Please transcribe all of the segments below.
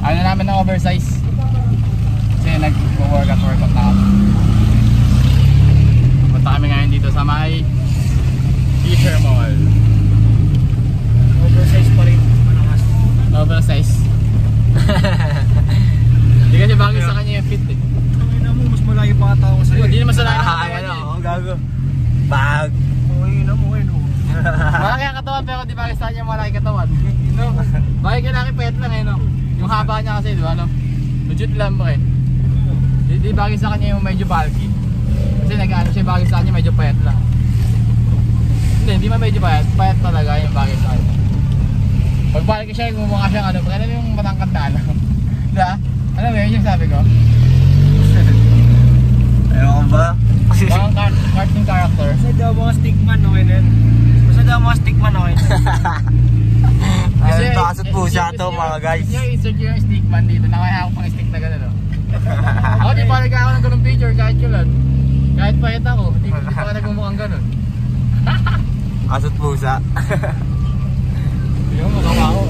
Ano namin na oversize. Kasi nag-workout na kami. Punta kami ngayon dito sa may Fisher Mall. Oversize pa rin. Malakas. Oversize. Hindi kasi bagay sa kanya yung fit eh. Tangina mo, mas malayo pa ata ako sa'yo. Hindi naman sa lahat ng katawan niya eh. Gago. Bag. Tangina mo, no. Malaki ang katawan pero di bagay sa kanya malaki katawan. No? Bagay kay laki payat lang eh no. Yung haba niya kasi di ba no? Legit lang ba eh. Di bagay sa kanya yung medyo bulky. Kasi nag-ano siya bagay sa kanya medyo payat lang. Hindi man medyo payat. Payat talaga yung bagay sa kanya. Pag bulky siya yung mumukha siyang ano. Pag yung matangkad na ano. Diba? Ano ba yun yung sabi ko? Ayaw ko ba? Mga cartoon character. Basta daw mga stickman okay na yun. Basta daw mga stickman okay na yun. Ayun, takasot po siya to mga guys. Yung insert yung stickman dito. Nakaya ako pang stick na gano'n. Ako di pa nagkakaroon ng ganung picture kahit yun. Kahit pahit ako, di pa nagmumukhang ganun. Asot pusa. Yung kawawa.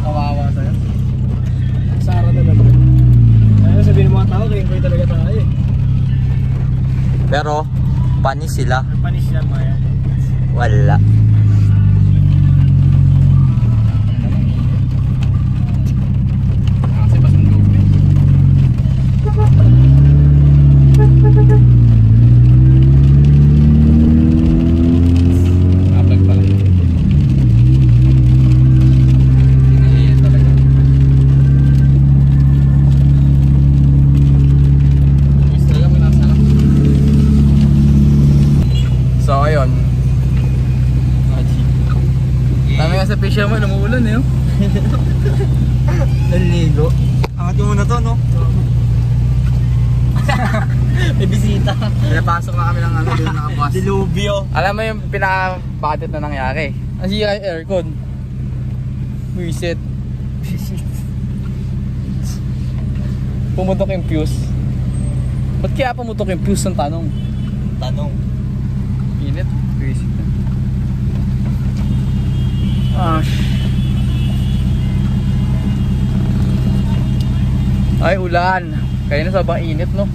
Kawawa sa'yo. Sara talaga. Ayun sabihin ng mga tao, kaya talaga tayo eh. Pero, panis sila. Panis yan mga yan. Wala. Kasi pa sundo. Kapag pala. Ayan talaga. Gusto talaga mo nasarap. So ayun. Dami nga sa Fisher Mall, umuulan eh. Naligo. Angat mo muna to, no? May bisita. Pinapasok na kami ng ano doon nakabukas. Dilubyo. Alam mo yung pinaka-budget na nangyari? Nasira yung aircon. Reset. Pumutok yung fuse. Ba't kaya pumutok yung fuse ng tanong? Tanong. Init. Reset. Ah. Ay, ulan. Kaya na sobrang init, no?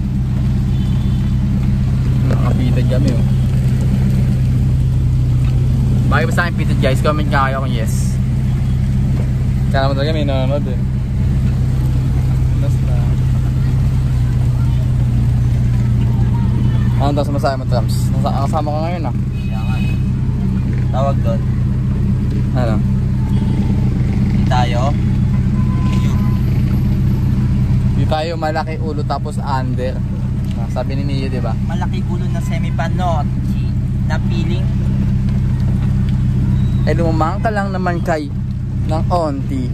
Nakapitad kami, oh. Bakit ba sa akin pitad, guys? Comment ka kayo kung yes. Kaya naman talaga may nanonood, eh. Basta. Ano daw sa masaya mo, Trams? Nakasama ka ngayon, ah. Yan. Tawag doon. Ano? Di tayo. Di tayo malaki ulo tapos under. Sabi ni Neo, di ba? Malaki ulo na semi-panochi na feeling. Eh lumamang ka lang naman kay ng onti.